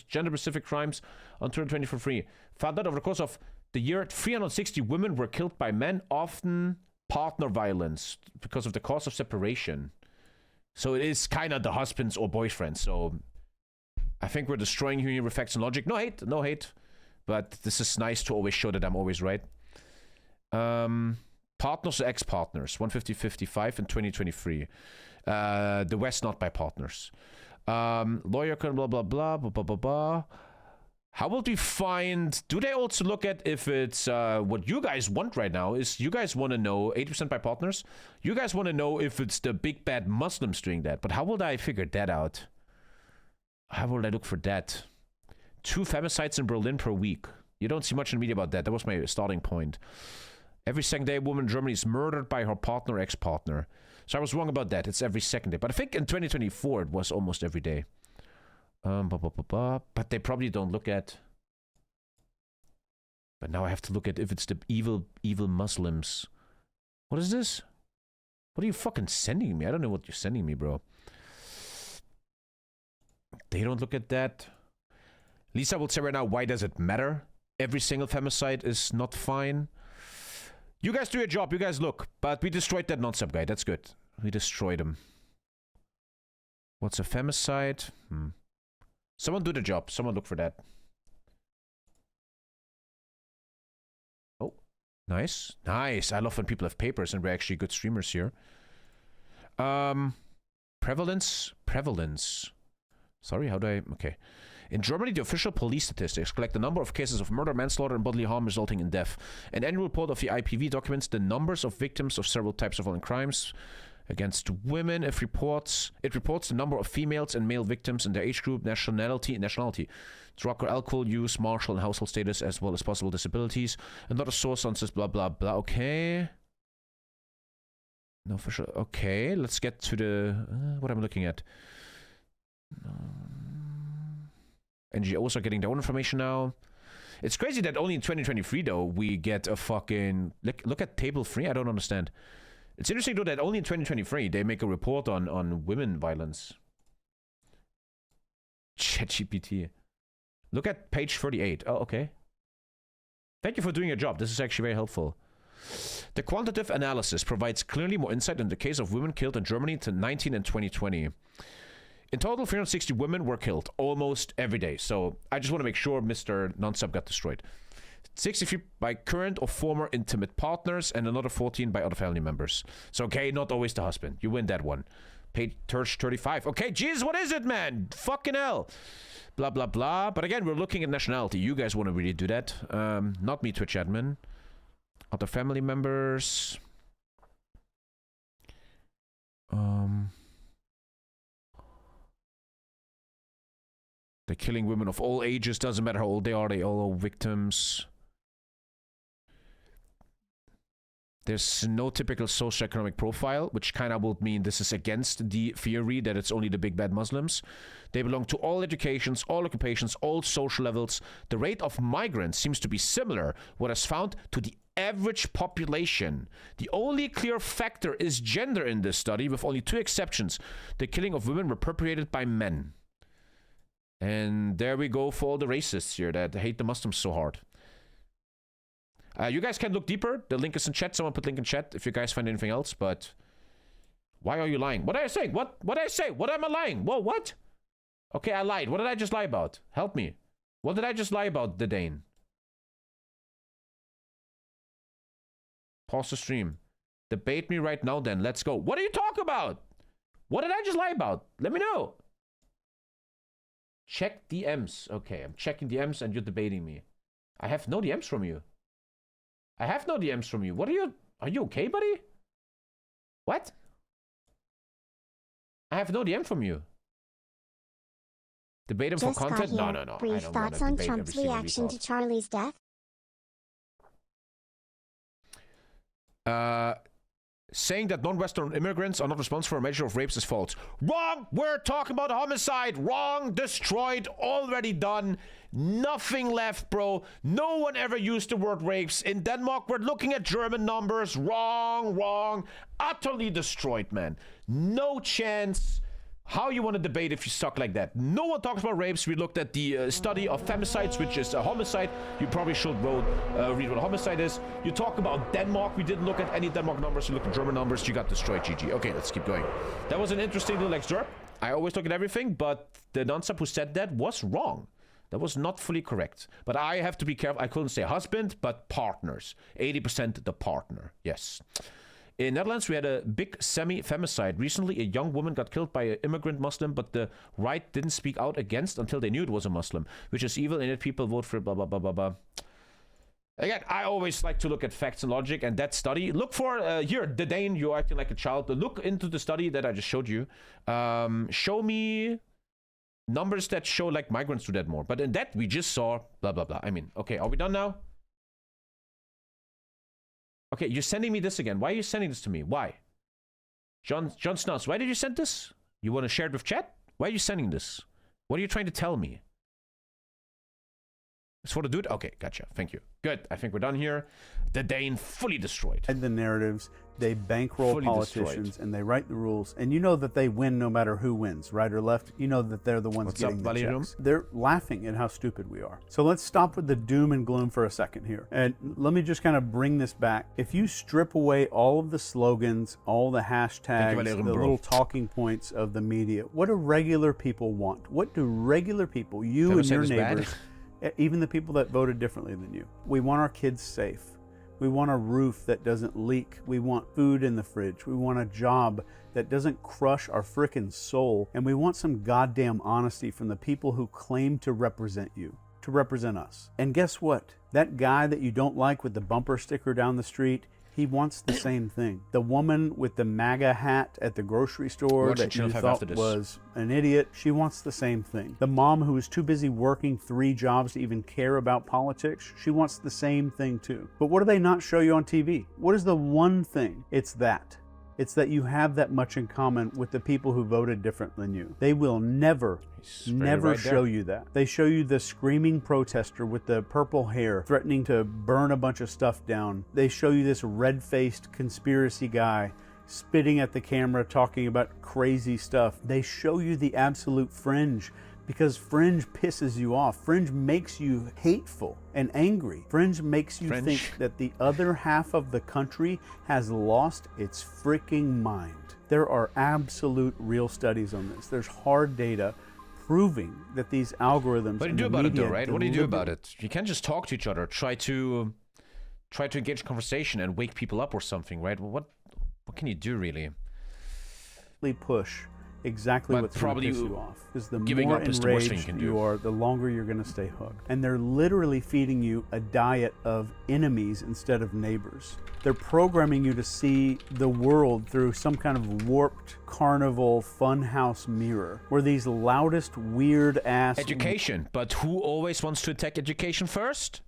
gender-specific crimes on 2023 found that over the course of the year, 360 women were killed by men, often partner violence, because of the cause of separation. So it is kind of the husbands or boyfriends. So I think we're destroying here with facts and logic. No hate, no hate. But this is nice to always show that I'm always right. Partners or ex-partners, 150-55 in 2023. The West not by partners. Lawyer can blah blah blah blah blah blah blah. How will we find? Do they also look at if it's what you guys want right now? Is you guys want to know 80% by partners? You guys want to know if it's the big bad Muslims doing that? But how will I figure that out? How will I look for that? 2 femicides in Berlin per week. You don't see much in the media about that. That was my starting point. Every second day, a woman in Germany is murdered by her partner or ex-partner. So I was wrong about that. It's every second day. But I think in 2024, it was almost every day. But they probably don't look at... But now I have to look at if it's the evil Muslims. What is this? What are you fucking sending me? I don't know what you're sending me, bro. They don't look at that. Lisa will say right now, why does it matter? Every single femicide is not fine. You guys do your job. You guys look. But we destroyed that non-sub guy. That's good. We destroyed him. What's a femicide? Someone do the job. Someone look for that. Oh. Nice. Nice. I love when people have papers and we're actually good streamers here. Prevalence. Sorry, how do I... Okay. In Germany, the official police statistics collect the number of cases of murder, manslaughter, and bodily harm resulting in death. An annual report of the IPV documents the numbers of victims of several types of violent crimes against women. It reports the number of females and male victims in their age group, nationality, drug or alcohol use, marital and household status, as well as possible disabilities. Another source on says blah blah blah. Okay. No official. Okay, let's get to the what I'm looking at. NGOs are getting their own information now. It's crazy that only in 2023, though, we get a fucking... Look at table 3. I don't understand. It's interesting, though, that only in 2023 they make a report on women violence. ChatGPT. Look at page 38. Oh, okay. Thank you for doing your job. This is actually very helpful. The quantitative analysis provides clearly more insight into the case of women killed in Germany to 19 and 2020. In total, 360 women were killed almost every day. So I just want to make sure Mr. Nonsub got destroyed. 63 by current or former intimate partners and another 14 by other family members. So, okay, not always the husband. You win that one. Page 35. Okay, Jesus, what is it, man? Fucking hell. Blah, blah, blah. But again, we're looking at nationality. You guys want to really do that. Not me, Twitch admin. Other family members. They're killing women of all ages. Doesn't matter how old they are all victims. There's no typical socioeconomic profile, which kind of would mean this is against the theory that it's only the big bad Muslims. They belong to all educations, all occupations, all social levels. The rate of migrants seems to be similar, what is found to the average population. The only clear factor is gender in this study, with only 2 exceptions. The killing of women were perpetrated by men. And there we go for all the racists here that hate the Muslims so hard. You guys can look deeper. The link is in chat. Someone put link in chat if you guys find anything else. But why are you lying? What did I say? What did I say? What am I lying? Whoa, what? Okay, I lied. What did I just lie about? Help me. What did I just lie about, the Dane? Pause the stream. Debate me right now then. Let's go. What are you talking about? What did I just lie about? Let me know. Check DMs. Okay, I'm checking DMs and you're debating me. I have no DMs from you. I have no DMs from you. What are you okay, buddy? What? I have no DM from you. Debate him for content? No. Brief thoughts on Trump's reaction to Charlie's death? Saying that non-Western immigrants are not responsible for a measure of rapes is false. Wrong! We're talking about homicide. Wrong. Destroyed. Already done. Nothing left, bro. No one ever used the word rapes. In Denmark, we're looking at German numbers. Wrong. Utterly destroyed, man. No chance. How you want to debate if you suck like that? No one talks about rapes. We looked at the study of femicides, which is a homicide. You probably should read what a homicide is. You talk about Denmark. We didn't look at any Denmark numbers. You looked at German numbers. You got destroyed, GG. Okay, let's keep going. That was an interesting little excerpt. I always look at everything, but the nonsub who said that was wrong. That was not fully correct. But I have to be careful. I couldn't say husband, but partners. 80% the partner. Yes. In Netherlands, we had a big semi-femicide. Recently, a young woman got killed by an immigrant Muslim, but the right didn't speak out against until they knew it was a Muslim, which is evil, and yet people vote for it, blah, blah, blah, blah, blah. Again, I always like to look at facts and logic, and that study. Look for, here, the Dane, you're acting like a child. Look into the study that I just showed you. Show me numbers that show, like, migrants do that more. But in that, we just saw, blah, blah, blah. I mean, okay, are we done now? Okay, you're sending me this again. Why are you sending this to me? Why? John Snows, why did you send this? You want to share it with chat? Why are you sending this? What are you trying to tell me? It's for the dude? Okay, gotcha. Thank you. Good. I think we're done here. The Dane fully destroyed. And the narratives, they bankroll fully politicians destroyed. And they write the rules. And you know that they win no matter who wins, right or left. You know that they're the ones getting the checks. They're laughing at how stupid we are. So let's stop with the doom and gloom for a second here. And let me just kind of bring this back. If you strip away all of the slogans, all the hashtags, the little talking points of the media, what do regular people want? What do regular people, you and your neighbors, even the people that voted differently than you? We want our kids safe. We want a roof that doesn't leak. We want food in the fridge. We want a job that doesn't crush our frickin' soul. And we want some goddamn honesty from the people who claim to represent you, to represent us. And guess what? That guy that you don't like with the bumper sticker down the street, he wants the same thing. The woman with the MAGA hat at the grocery store that you thought was an idiot, she wants the same thing. The mom who is too busy working 3 jobs to even care about politics, she wants the same thing too. But what do they not show you on TV? What is the one thing? It's that. It's that you have that much in common with the people who voted different than you. They will never show you that. They show you the screaming protester with the purple hair threatening to burn a bunch of stuff down. They show you this red-faced conspiracy guy spitting at the camera, talking about crazy stuff. They show you the absolute fringe because fringe pisses you off. Fringe makes you hateful and angry. Fringe makes you think that the other half of the country has lost its freaking mind. There are absolute real studies on this. There's hard data proving that these algorithms... What do you do about it though, right? What do you do about it? You can't just talk to each other, try to engage conversation and wake people up or something, right? What can you do really? Push exactly what's going to piss you off. Because the giving more up is the worst thing enraged you can do. you are, the longer you're going to stay hooked. And they're literally feeding you a diet of enemies instead of neighbors. They're programming you to see the world through some kind of warped carnival funhouse mirror, where these loudest, weird-ass... Education. But who always wants to attack education first?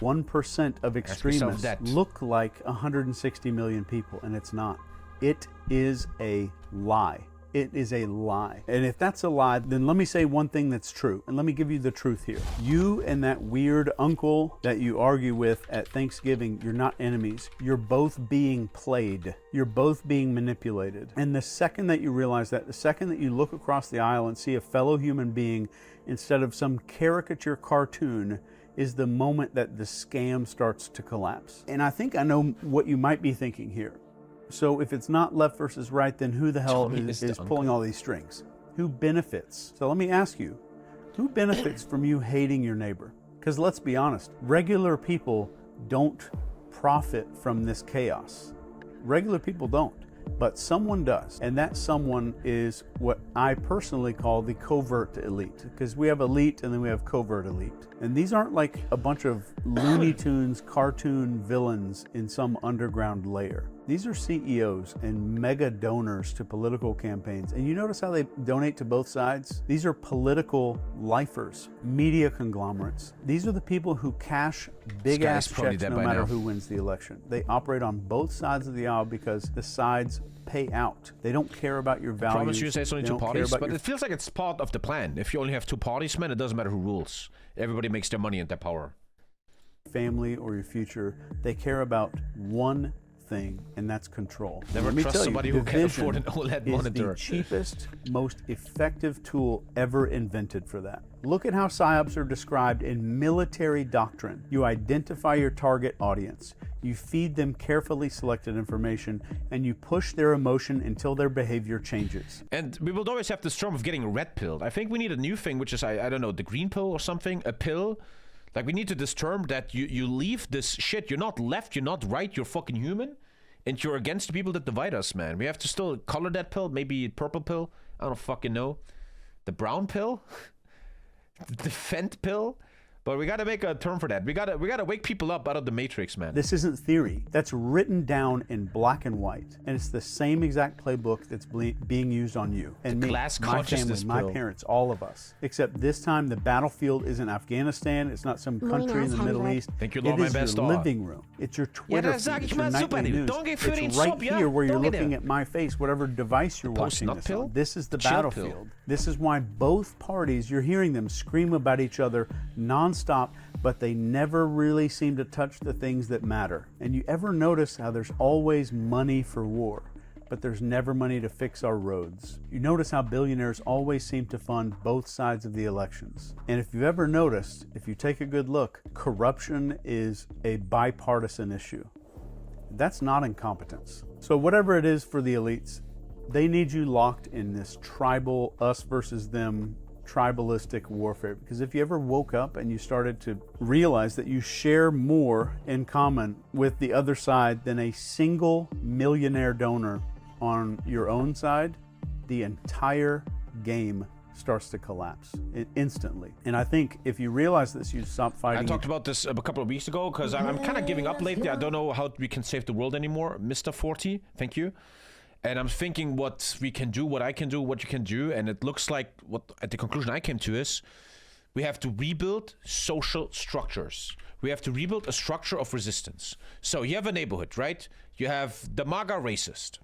1% of extremists look like 160 million people, and it's not. It is a lie. It is a lie. And if that's a lie, then let me say one thing that's true. And let me give you the truth here. You and that weird uncle that you argue with at Thanksgiving, you're not enemies. You're both being played. You're both being manipulated. And the second that you realize that, the second that you look across the aisle and see a fellow human being instead of some caricature cartoon, is the moment that the scam starts to collapse. And I think I know what you might be thinking here. So if it's not left versus right, then who the hell is pulling all these strings? Who benefits? So let me ask you, who benefits from you hating your neighbor? Because let's be honest, regular people don't profit from this chaos. Regular people don't, but someone does. And that someone is what I personally call the covert elite, because we have elite and then we have covert elite. And these aren't like a bunch of Looney Tunes cartoon villains in some underground lair. These are CEOs and mega donors to political campaigns. And you notice how they donate to both sides? These are political lifers, media conglomerates. These are the people who cash big ass checks no matter who wins the election. They operate on both sides of the aisle because the sides pay out. They don't care about your values. I promise you there's only two parties, but it feels like it's part of the plan. If you only have two parties, man, it doesn't matter who rules. Everybody makes their money and their power. Family or your future, they care about one thing, and that's control. Never trust somebody who can afford an OLED monitor. Is the cheapest, most effective tool ever invented for that. Look at how PSYOPs are described in military doctrine. You identify your target audience, you feed them carefully selected information, and you push their emotion until their behavior changes. And we will always have this term of getting red pilled. I think we need a new thing, which is, I don't know, the green pill or something, a pill. Like, we need to this term that you leave this shit. You're not left, you're not right, you're fucking human. And you're against the people that divide us, man. We have to still color that pill, maybe purple pill. I don't fucking know. The brown pill? The Fent pill? But we gotta make a term for that. We gotta wake people up out of the matrix, man. This isn't theory. That's written down in black and white, and it's the same exact playbook that's being used on you and me, my family, my parents, all of us. Except this time, the battlefield isn't Afghanistan. It's not some country in the Middle East. Thank you, it Lord, is my best your living room. It's your Twitter feed. It's your nightly news. It's right here where you're looking at my face, whatever device you're watching this on. This is the battlefield. This is why both parties, you're hearing them scream about each other nonstop, but they never really seem to touch the things that matter. And you ever notice how there's always money for war, but there's never money to fix our roads? You notice how billionaires always seem to fund both sides of the elections. And if you've ever noticed, if you take a good look, corruption is a bipartisan issue. That's not incompetence. So whatever it is for the elites, they need you locked in this tribal, us versus them, tribalistic warfare. Because if you ever woke up and you started to realize that you share more in common with the other side than a single millionaire donor on your own side, the entire game starts to collapse instantly. And I think if you realize this, you stop fighting. I talked about this a couple of weeks ago because I'm kind of giving up lately. I don't know how we can save the world anymore. Mr. 40, thank you. And I'm thinking what we can do, what I can do, what you can do. And it looks like what at the conclusion I came to is we have to rebuild social structures. We have to rebuild a structure of resistance. So you have a neighborhood, right? You have the MAGA racist.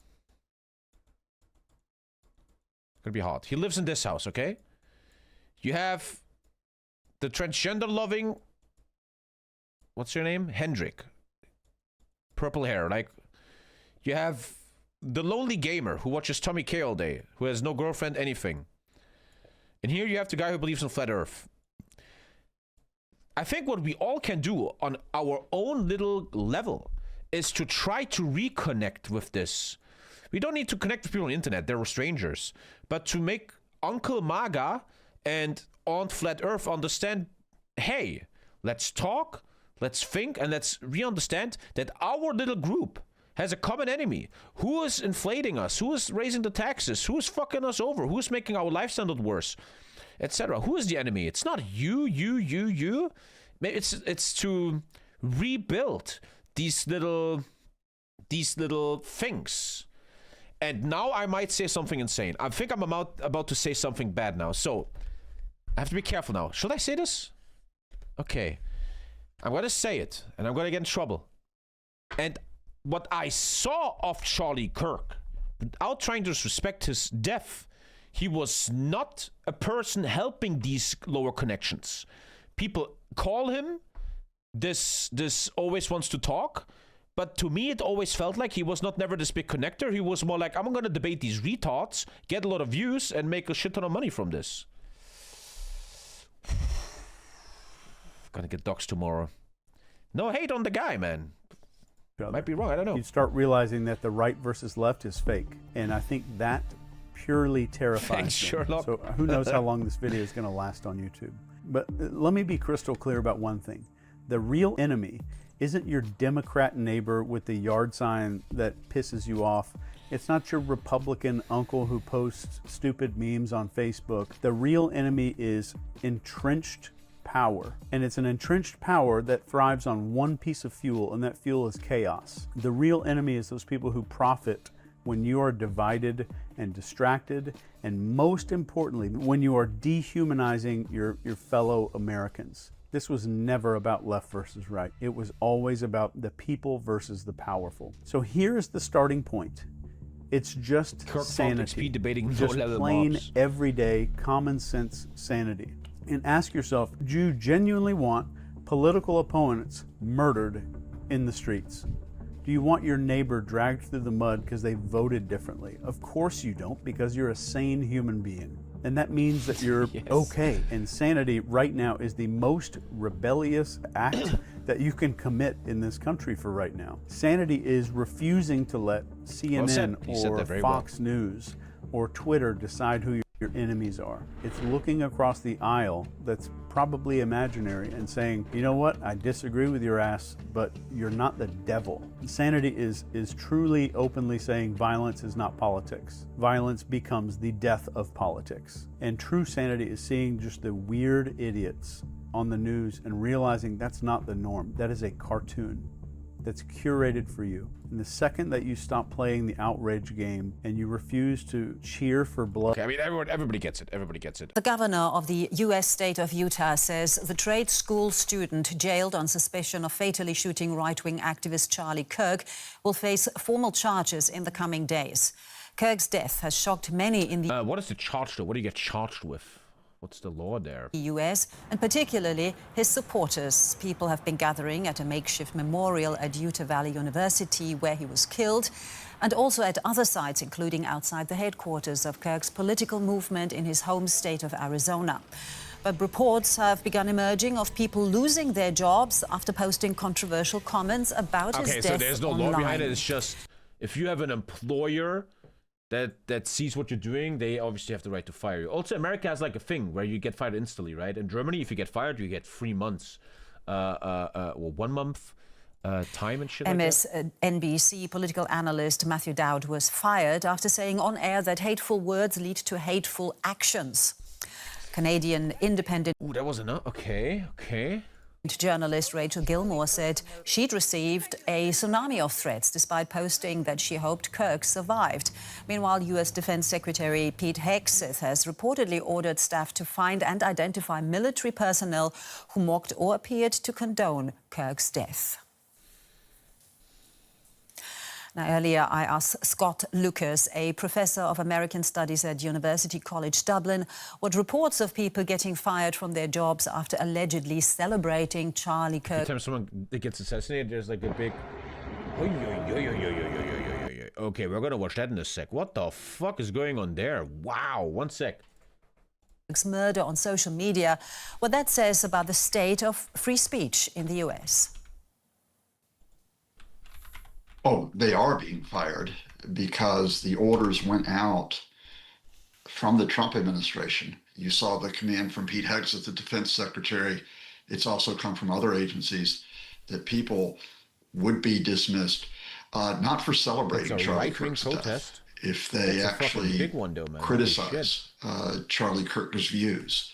Gonna be hard. He lives in this house, okay? You have the transgender loving, what's your name? Hendrik. Purple hair. Like, you have the lonely gamer who watches TommyKay all day, who has no girlfriend, anything. And here you have the guy who believes in flat Earth. I think what we all can do on our own little level is to try to reconnect with this. We don't need to connect with people on the internet, they're strangers. But to make Uncle MAGA and Aunt Flat Earth understand, hey, let's talk, let's think, and let's re-understand that our little group has a common enemy. Who is inflating us? Who is raising the taxes? Who is fucking us over? Who is making our life standard worse? Etc. Who is the enemy? It's not you. It's to rebuild these little things. And now I might say something insane. I think I'm about to say something bad now. So I have to be careful now. Should I say this? Okay. I'm gonna say it, and I'm gonna get in trouble. And what I saw of Charlie Kirk, without trying to disrespect his death, he was not a person helping these lower connections. People call him this always wants to talk, but to me it always felt like he was never this big connector. He was more like, I'm gonna debate these retards, get a lot of views, and make a shit ton of money from this. Gonna get doxxed tomorrow. No hate on the guy, man. Might be wrong, I don't know. You start realizing that the right versus left is fake, and I think that purely terrifies Thanks, them. Sherlock. So who knows how long this video is going to last on YouTube. But let me be crystal clear about one thing. The real enemy isn't your Democrat neighbor with the yard sign that pisses you off. It's not your Republican uncle who posts stupid memes on Facebook. The real enemy is entrenched power, and it's an entrenched power that thrives on one piece of fuel, and that fuel is chaos. The real enemy is those people who profit when you are divided and distracted, and most importantly, when you are dehumanizing your fellow Americans. This was never about left versus right. It was always about the people versus the powerful. So here's the starting point. It's just Kirk sanity. Speed debating just low-level plain, mobs. everyday, common sense sanity. And ask yourself, do you genuinely want political opponents murdered in the streets? Do you want your neighbor dragged through the mud because they voted differently? Of course you don't, because you're a sane human being. And that means that you're Yes. okay. And sanity right now is the most rebellious act that you can commit in this country for right now. Sanity is refusing to let CNN or Fox News or Twitter decide who your enemies are. It's looking across the aisle that's probably imaginary and saying, you know what, I disagree with your ass, but you're not the devil. Sanity is truly openly saying violence is not politics. Violence becomes the death of politics. And true sanity is seeing just the weird idiots on the news and realizing that's not the norm. That is a cartoon that's curated for you. And the second that you stop playing the outrage game and you refuse to cheer for blood. Okay, I mean, everybody gets it. Everybody gets it. The governor of the U.S. state of Utah says the trade school student jailed on suspicion of fatally shooting right-wing activist Charlie Kirk will face formal charges in the coming days. Kirk's death has shocked many in the What is the charge, though? What do you get charged with? What's the law there? U.S., and particularly his supporters. People have been gathering at a makeshift memorial at Utah Valley University where he was killed, and also at other sites, including outside the headquarters of Kirk's political movement in his home state of Arizona. But reports have begun emerging of people losing their jobs after posting controversial comments about his death so there's no online. law behind it. It's just if you have an employer that sees what you're doing, they obviously have the right to fire you. Also, America has like a thing where you get fired instantly, right? In Germany, if you get fired, you get 3 months, or 1 month time and shit like that. MSNBC political analyst Matthew Dowd was fired after saying on air that hateful words lead to hateful actions. Canadian independent Ooh, that was enough. Okay. journalist Rachel Gilmore said she'd received a tsunami of threats despite posting that she hoped Kirk survived. Meanwhile, U.S. Defense Secretary Pete Hegseth has reportedly ordered staff to find and identify military personnel who mocked or appeared to condone Kirk's death. Now, earlier I asked Scott Lucas, a professor of American Studies at University College Dublin, what reports of people getting fired from their jobs after allegedly celebrating Charlie Kirk. Every time someone gets assassinated, there's like a big... Okay, we're gonna watch that in a sec. What the fuck is going on there? Wow, 1 sec. Murder on social media, what that says about the state of free speech in the US. Oh, they are being fired because the orders went out from the Trump administration. You saw the command from Pete Hegseth, the defense secretary. It's also come from other agencies that people would be dismissed, not for celebrating Charlie Kirk's death, if they actually criticize Charlie Kirk's views,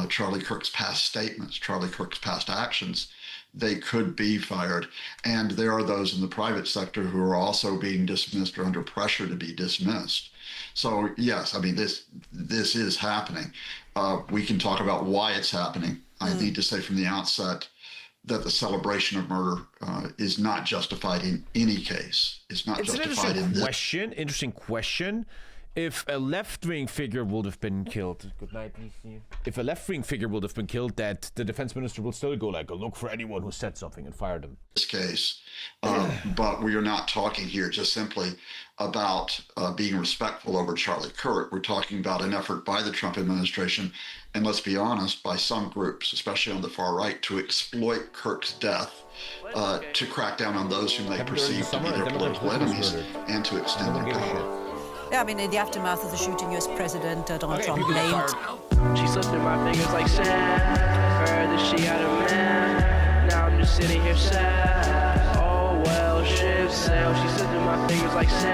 Charlie Kirk's past statements, Charlie Kirk's past actions, they could be fired. And there are those in the private sector who are also being dismissed or under pressure to be dismissed. So yes, I mean, this is happening. We can talk about why it's happening. I need to say from the outset that the celebration of murder is not justified in any case. It's not justified in this. Interesting question. If a left-wing figure would have been killed, good night, Lisa. If a left-wing figure would have been killed, that the defense minister will still go like, look for anyone who said something and fire them. This case, but we are not talking here just simply about being respectful over Charlie Kirk. We're talking about an effort by the Trump administration, and let's be honest, by some groups, especially on the far right, to exploit Kirk's death to crack down on those whom they perceive to be their political enemies and to extend their power. Yeah, I mean, in the aftermath of the shooting, U.S. President Donald Trump blamed. She slipped through my fingers like sand. Heard that she had a man. Now I'm just sitting here sad. Oh well, ship sail. She slipped through my fingers like sand.